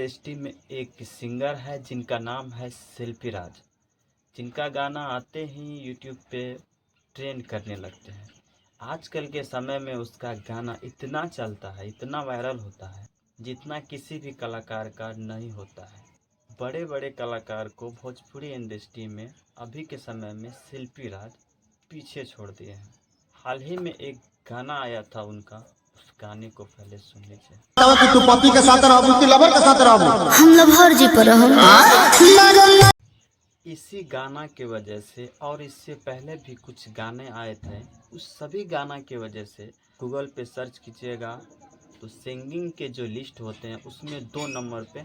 Industry में एक singer है जिनका नाम है शिल्पी राज, जिनका गाना आते ही यूट्यूब पे ट्रेंड करने लगते हैं। आजकल के समय में उसका गाना इतना चलता है, इतना वायरल होता है, जितना किसी भी कलाकार का नहीं होता है। बड़े बड़े कलाकार को भोजपुरी इंडस्ट्री में अभी के समय में शिल्पी राज पीछे छोड़ दिए हैं। हाल ही में एक गाना आया था उनका, उस गाने को पहले सुन लीजिए। कि तू पति के साथ रहबू कि लवर के साथ रहबू? हम लवर जी पर इसी गाना के वजह से और इससे पहले भी कुछ गाने आए थे, उस सभी गाना के वजह से गूगल पे सर्च कीजिएगा तो सिंगिंग के जो लिस्ट होते हैं उसमें 2 नंबर पे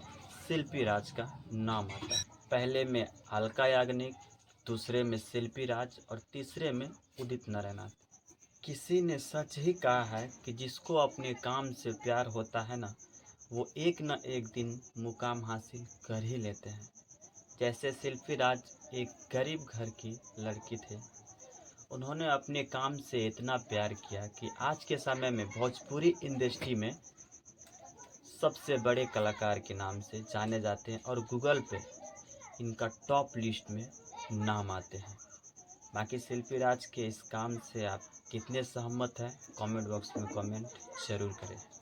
शिल्पी राज का नाम आता है। पहले में अलका याग्निक, दूसरे में शिल्पी राज और तीसरे में उदित नारायण। किसी ने सच ही कहा है कि जिसको अपने काम से प्यार होता है ना, वो एक न एक दिन मुकाम हासिल कर ही लेते हैं। जैसे शिल्पी राज एक गरीब घर की लड़की थे, उन्होंने अपने काम से इतना प्यार किया कि आज के समय में भोजपुरी इंडस्ट्री में सबसे बड़े कलाकार के नाम से जाने जाते हैं और गूगल पे इनका टॉप लिस्ट में नाम आते हैं। बाकी शिल्पी राज के इस काम से आप कितने सहमत हैं, कमेंट बॉक्स में कमेंट जरूर करें।